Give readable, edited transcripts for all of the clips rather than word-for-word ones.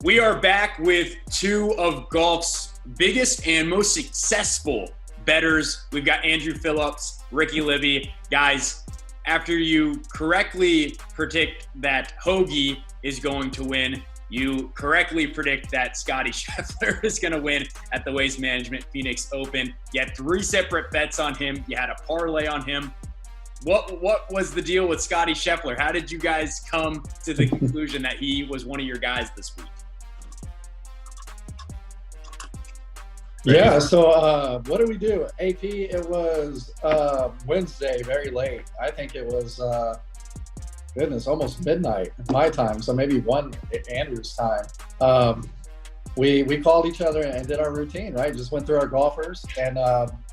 We are back with two of golf's biggest and most successful bettors. We've got Andrew Phillips, Ricky Libby. Guys, after you correctly predict that Hoge is going to win, you correctly predict that Scottie Scheffler is going to win at the Waste Management Phoenix Open. You had three separate bets on him. You had a parlay on him. What was the deal with Scottie Scheffler? How did you guys come to the conclusion that he was one of your guys this week? Yeah, so what did we do? AP, it was Wednesday, very late. I think it was, almost midnight my time, so maybe 1 Andrew's time. We called each other and did our routine, right? Just went through our golfers, and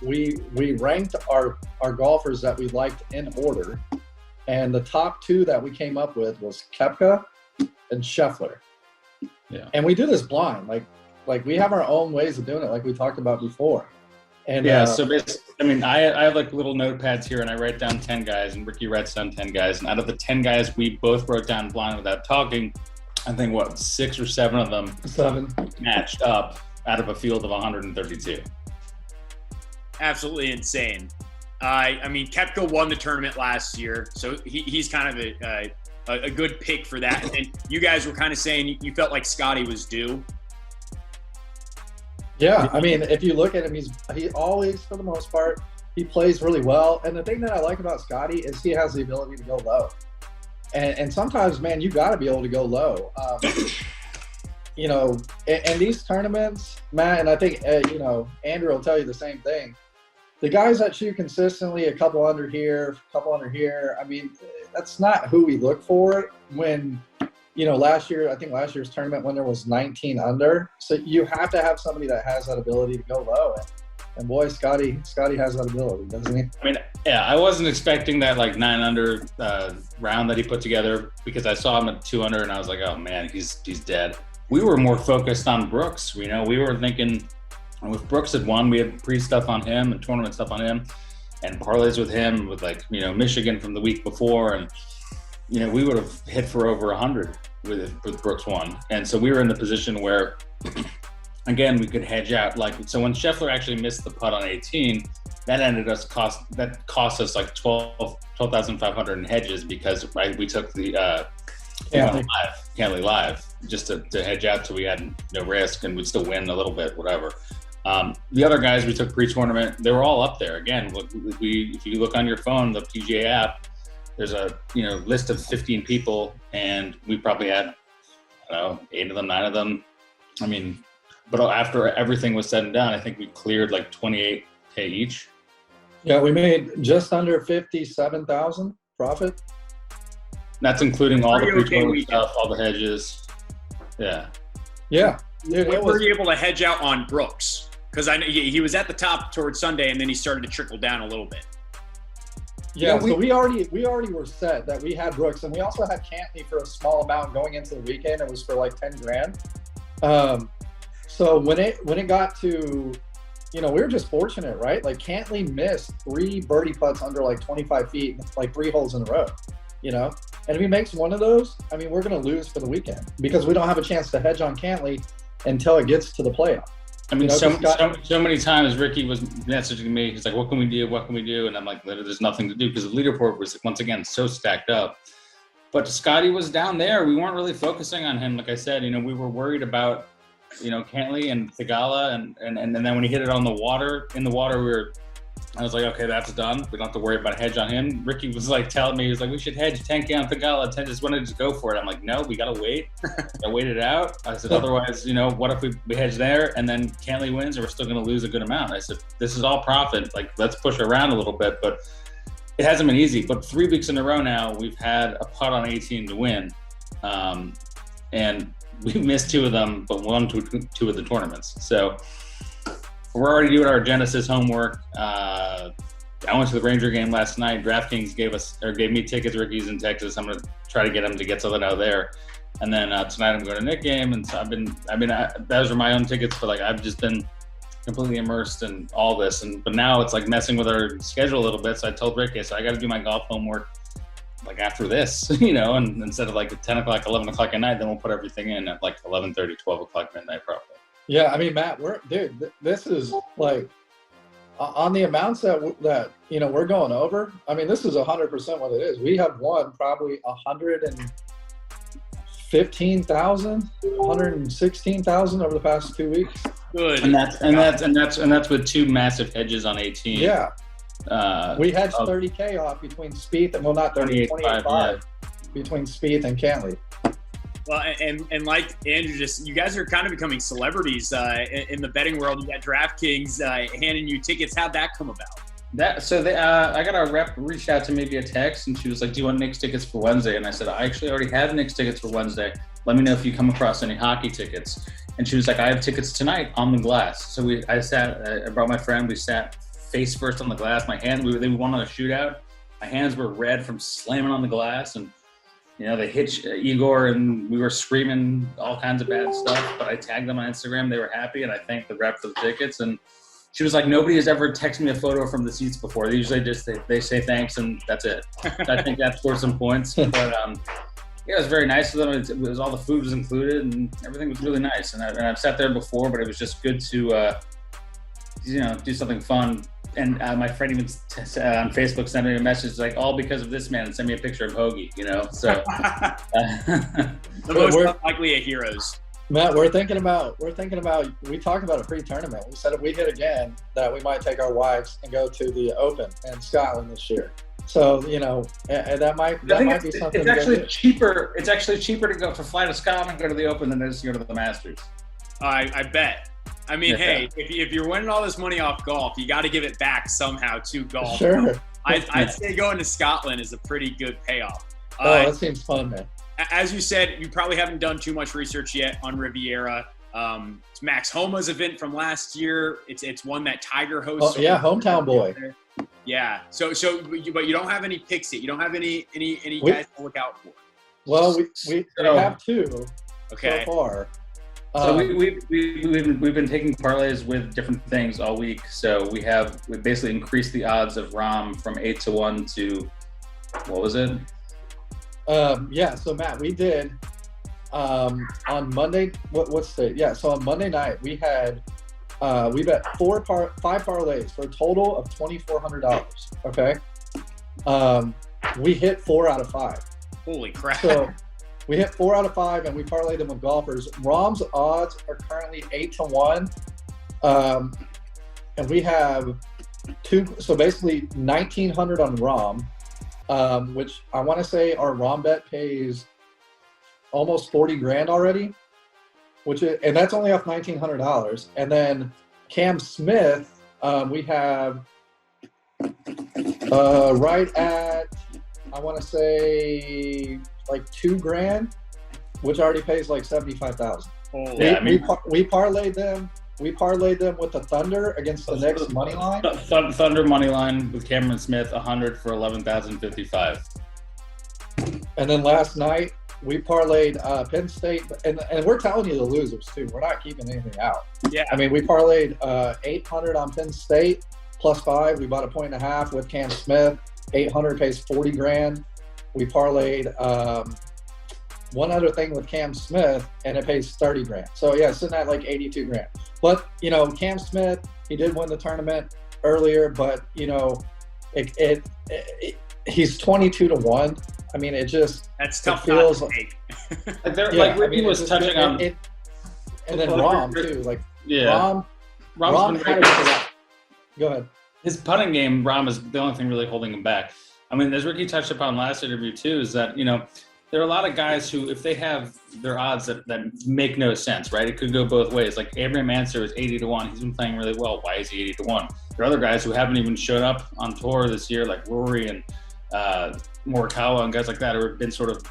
we ranked our golfers that we liked in order. And the top two that we came up with was Koepka and Scheffler. Yeah. And we do this blind, like we have our own ways of doing it, like we talked about before. And yeah, so basically, I mean, I have like little notepads here, and I write down 10 guys, and Ricky writes down 10 guys. And out of the 10 guys we both wrote down blind without talking, I think, 6 or 7 of them matched up out of a field of 132. Absolutely insane. I mean, Koepka won the tournament last year, so he's kind of a good pick for that. And you guys were kind of saying you felt like Scottie was due. Yeah, I mean, if you look at him, he always, for the most part, he plays really well. And the thing that I like about Scottie is he has the ability to go low. And sometimes, man, you got to be able to go low. You know, in these tournaments, Matt, and I think, Andrew will tell you the same thing. The guys that shoot consistently, a couple under here, I mean, that's not who we look for when – last year's tournament when there was 19 under. So you have to have somebody that has that ability to go low. And boy, Scottie has that ability, doesn't he? I mean, yeah, I wasn't expecting that 9 under round that he put together, because I saw him at 2 under and I was like, oh man, he's dead. We were more focused on Brooks. We were thinking, if Brooks had won, we had pre-stuff on him and tournament stuff on him and parlays with him with Michigan from the week before. And, we would have hit for over 100 with Brooks won. And so we were in the position where, again, we could hedge out. So when Scheffler actually missed the putt on 18, that cost us like 12,500 in hedges, because we took the Cantley Live just to hedge out, so we had no risk and we'd still win a little bit, whatever. The other guys we took pre-tournament, they were all up there. Again, if you look on your phone, the PGA app, there's a list of 15 people, and we probably had 8 of them, 9 of them. I mean, but after everything was said and done, I think we cleared like 28K each. Yeah, we made just under 57,000 profit. That's including all the pre-tournament stuff, all the hedges. Yeah. Yeah. Were you able to hedge out on Brooks? Because I know he was at the top towards Sunday, and then he started to trickle down a little bit. Yeah, so we already were set that we had Brooks, and we also had Cantley for a small amount going into the weekend. It was for like 10 grand. So when it got to, we were just fortunate, right? Like Cantley missed 3 birdie putts under like 25 feet, like 3 holes in a row, And if he makes one of those, I mean, we're going to lose for the weekend, because we don't have a chance to hedge on Cantley until it gets to the playoff. I mean, so many times Ricky was messaging me. He's like, what can we do? What can we do? And I'm like, there's nothing to do, because the leaderboard was, once again, so stacked up. But Scottie was down there. We weren't really focusing on him. Like I said, we were worried about, Cantley and Thigala. And then when he hit it in the water, I was like, okay, that's done. We don't have to worry about a hedge on him. Ricky was like telling me, he was like, we should hedge 10K on Thigala. Just wanted to go for it. I'm like, no, we got to wait. I wait it out. I said, otherwise, what if we hedge there and then Cantley wins and we're still going to lose a good amount? I said, this is all profit. Let's push around a little bit. But it hasn't been easy. But 3 weeks in a row now, we've had a putt on 18 to win. And we missed 2 of them, but won 2 of the tournaments. So we're already doing our Genesis homework. I went to the Ranger game last night. DraftKings gave me tickets. Ricky's in Texas. I'm going to try to get him to get something out of there. And then tonight I'm going to Nick game. And so those are my own tickets, but I've just been completely immersed in all this. But now it's messing with our schedule a little bit. So I told Ricky, I got to do my golf homework. like after this, you know, and instead of like at 10 o'clock, 11 o'clock at night, then we'll put everything in at like 11:30, 12 o'clock midnight probably. Yeah, I mean, Matt, this is like on the amounts that you know we're going over. I mean, this is 100% what it is. We have won probably 115,000, 116,000 over the past 2 weeks. Good. And that's with 2 massive hedges on 18. Yeah. We hedged 30K off between Spieth and, well, not 30, 28.5 between Spieth and Cantley. Well, and like Andrew you guys are kind of becoming celebrities in the betting world. You got DraftKings handing you tickets. How'd that come about? I got a rep reached out to me via text, and she was like, "Do you want Knicks tickets for Wednesday?" And I said, "I actually already have Knicks tickets for Wednesday. Let me know if you come across any hockey tickets." And she was like, "I have tickets tonight on the glass." So I brought my friend. We sat face first on the glass. They won on a shootout. My hands were red from slamming on the glass, and you know, they hit Igor, and we were screaming all kinds of bad stuff. But I tagged them on Instagram. They were happy, and I thanked the rep for the tickets. And she was like, "Nobody has ever texted me a photo from the seats before. They usually just they say thanks, and that's it." I think that scored some points. But yeah, it was very nice of them. It was all the food was included, and everything was really nice. And I've sat there before, but it was just good to you know, do something fun. And my friend even on Facebook sent me a message like, "All because of this man," and sent me a picture of Hoge, you know. So the most unlikely of heroes. Matt, we're thinking about. We talked about a pre-tournament. We said if we hit again, that we might take our wives and go to the Open in Scotland this year. So you know, that might be something. It's actually cheaper. It's actually cheaper to fly to Scotland and go to the Open than it is to go to the Masters. I bet. I mean, hey, if you're winning all this money off golf, you got to give it back somehow to golf. Sure. I'd say going to Scotland is a pretty good payoff. That seems fun, man. As you said, you probably haven't done too much research yet on Riviera. It's Max Homa's event from last year. It's one that Tiger hosts. Oh, yeah, hometown boy. Yeah. So, but you don't have any picks yet. You don't have any guys to look out for. Well, we have 2 so far. So we've been taking parlays with different things all week. So we basically increased the odds of Rahm from 8-1 to, what was it? Yeah. So Matt, we did on Monday. So on Monday night we had we bet 5 parlays for a total of $2,400. Okay. We hit 4 out of 5. Holy crap! So we hit 4 out of 5, and we parlayed them with golfers. Rahm's odds are currently 8-1, and we have 2. So basically, 1,900 on Rahm, which I want to say our Rahm bet pays almost 40 grand already, and that's only off $1,900. And then Cam Smith, we have right at, I want to say, like 2 grand, which already pays like 75,000. Yeah, we parlayed them. We parlayed them with the Thunder against the Knicks money line. Thunder money line with Cameron Smith, 100 for 11,055. And then last night we parlayed Penn State, and we're telling you the losers too. We're not keeping anything out. Yeah. I mean, we parlayed 800 on Penn State +5. We bought a 1.5 with Cam Smith. 800 pays 40 grand. We parlayed one other thing with Cam Smith, and it pays 30 grand. So yeah, it's sitting at like 82 grand. But you know, Cam Smith, he did win the tournament earlier, but you know, he's 22-1. I mean, that's tough. Feels not to take. Like Ricky was touching on, and then Rahm too. Like yeah, Rahm had it. Go ahead. His putting game, Rahm, is the only thing really holding him back. I mean, as Ricky touched upon last interview too, is that, you know, there are a lot of guys who, if they have their odds that make no sense, right? It could go both ways. Like Abraham Answer is 80-1. He's been playing really well. Why is he 80-1? There are other guys who haven't even showed up on tour this year, like Rory and Morikawa and guys like that, who have been sort of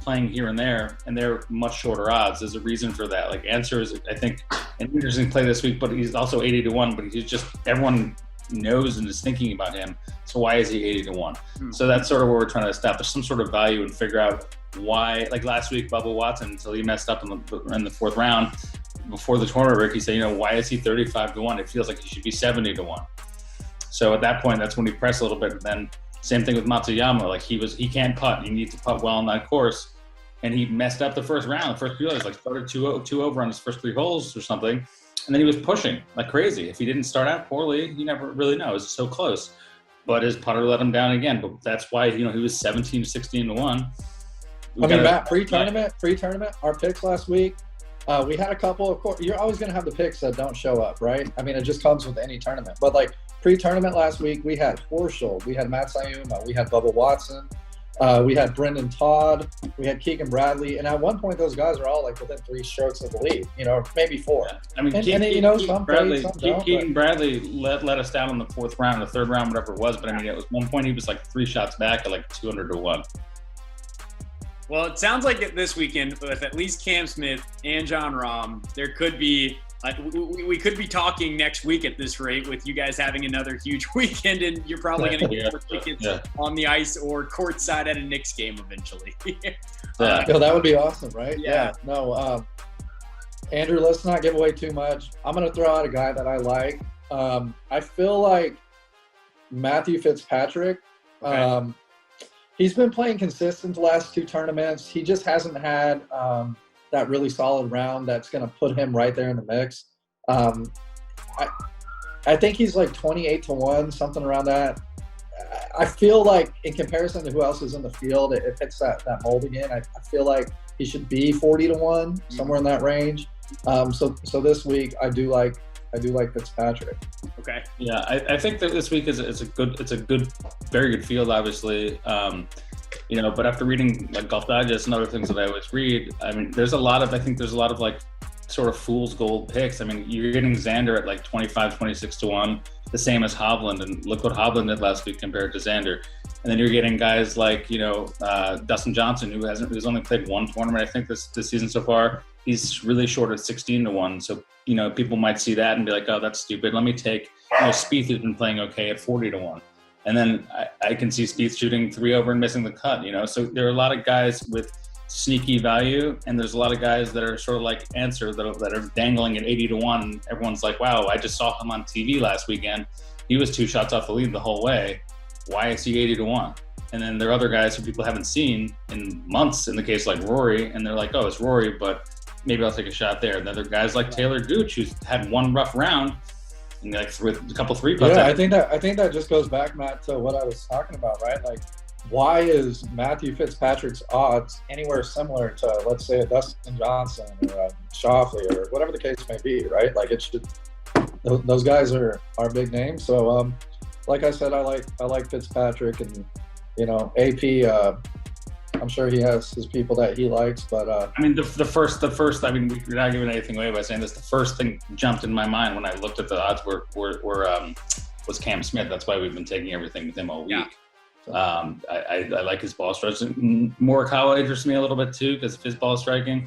playing here and there, and they're much shorter odds. There's a reason for that. Like Answer is, I think, an interesting play this week, but he's also 80-1. But he's just, everyone knows and is thinking about him. So why is he 80-1? So that's sort of what we're trying to establish some sort of value and figure out why. Like last week, Bubba Watson, until he messed up in the 4th round before the tournament, Ricky said, you know, why is he 35-1? It feels like he should be 70-1. So at that point, that's when we press a little bit. And then Same thing with Matsuyama. Like he can't putt. You need to putt well on that course. And he messed up the first round, the first few holes, like started two over on his first 3 holes or something. And then he was pushing like crazy. If he didn't start out poorly, you never really know. It was so close. But his putter let him down again. But that's why, he was 17 to 16 to 1. Matt, pre-tournament, our picks last week, we had a couple. Of course, you're always going to have the picks that don't show up, right? I mean, it just comes with any tournament. But like pre-tournament last week, we had Horschel, we had Matsuyama, we had Bubba Watson, we had Brendan Todd, we had Keegan Bradley, and at one point those guys are all like within 3 strokes of the lead, maybe 4. Yeah. I mean, some Keegan Bradley let us down in the 4th round, the 3rd round, whatever it was. But I mean, at one point he was like 3 shots back at like 200 to 1. Well, it sounds like this weekend, with at least Cam Smith and Jon Rahm, there could be we could be talking next week at this rate, with you guys having another huge weekend, and you're probably going to get more tickets on the ice or courtside at a Knicks game eventually. That would be awesome, right? Yeah. No, Andrew, let's not give away too much. I'm going to throw out a guy that I like. I feel like Matthew Fitzpatrick. Okay. He's been playing consistent the last 2 tournaments. He just hasn't had that really solid round that's going to put him right there in the mix. I think he's like 28 to 1, something around that. I feel like in comparison to who else is in the field, it fits that mold again. I feel like he should be 40 to 1, somewhere in that range. So this week I do like Fitzpatrick. Okay. Yeah, I think that this week is a good, very good field, obviously. But after reading like Golf Digest and other things that I always read, I mean, there's a lot of like sort of fool's gold picks. I mean, you're getting Xander at like 25, 26 to 1, the same as Hovland, and look what Hovland did last week compared to Xander. And then you're getting guys like Dustin Johnson, who's only played 1 tournament, I think, this season so far. He's really short at 16 to 1. So, people might see that and be like, oh, that's stupid. Let me take, Spieth, who's been playing okay, at 40 to 1. And then I can see Spieth shooting 3 over and missing the cut, So there are a lot of guys with sneaky value, and there's a lot of guys that are sort of like Answer that are dangling at 80 to 1. And everyone's like, wow, I just saw him on TV last weekend. He was 2 shots off the lead the whole way. Why is he 80 to 1? And then there are other guys who people haven't seen in months, in the case like Rory, and they're like, oh, it's Rory, but maybe I'll take a shot there. And then there are guys like Taylor Gooch, who's had 1 rough round, and like with a couple 3 putts. Yeah, I think that just goes back, Matt, to what I was talking about, right? Like, why is Matthew Fitzpatrick's odds anywhere similar to, let's say, a Dustin Johnson or a Schauffele or whatever the case may be, right? Like, it should. Those guys are big names. So, like I said, I like Fitzpatrick, and AP. I'm sure he has his people that he likes, but I mean, the first. I mean, we're not giving anything away by saying this. The first thing jumped in my mind when I looked at the odds was Cam Smith. That's why we've been taking everything with him all week. Yeah. I like his ball strikes. Morikawa interests me a little bit too because of his ball striking.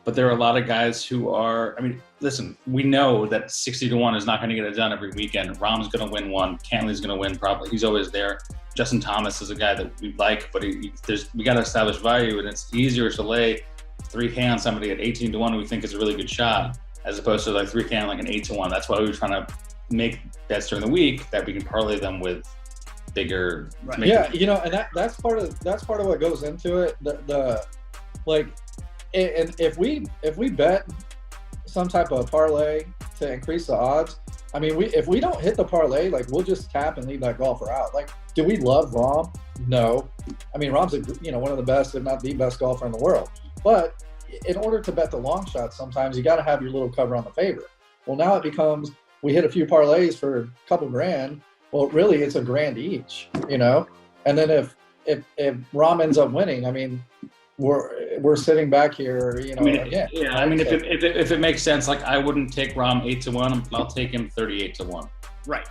But there are a lot of guys who are. I mean, listen, we know that 60 to 1 is not going to get it done every weekend. Rahm's going to win one. Cantley's going to win probably. He's always there. Justin Thomas is a guy that we like, but we got to establish value, and it's easier to lay 3K on somebody at 18 to 1 who we think is a really good shot, as opposed to like 3K on like an 8 to 1. That's why we were trying to make bets during the week that we can parlay them with bigger. Right. Yeah, and that's part of what goes into it. And if we bet some type of parlay to increase the odds, I mean, if we don't hit the parlay, like, we'll just tap and leave that golfer out. Like, do we love Rahm? No. I mean, Rahm's one of the best, if not the best golfer in the world. But in order to bet the long shot, sometimes you got to have your little cover on the favorite. Well, now it becomes, we hit a few parlays for a couple grand. Well, really, it's $1,000 each, And then if Rahm ends up winning, I mean, we're sitting back here, again. Yeah, I mean, if it makes sense, like, I wouldn't take Rahm 8 to 1. I'll take him 38 to 1. Right.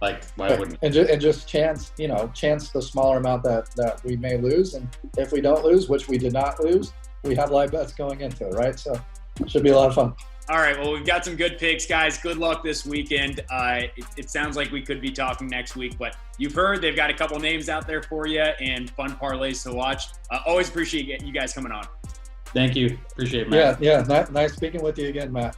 Like, why wouldn't? And just chance the smaller amount that we may lose, and if we don't lose, which we did not lose, we have live bets going into it, right? So it should be a lot of fun. All right, well, we've got some good picks, guys. Good luck this weekend. It sounds like we could be talking next week, but you've heard they've got a couple names out there for you and fun parlays to watch. Always appreciate you guys coming on. Thank you. Appreciate it, Matt. Yeah. Nice speaking with you again, Matt.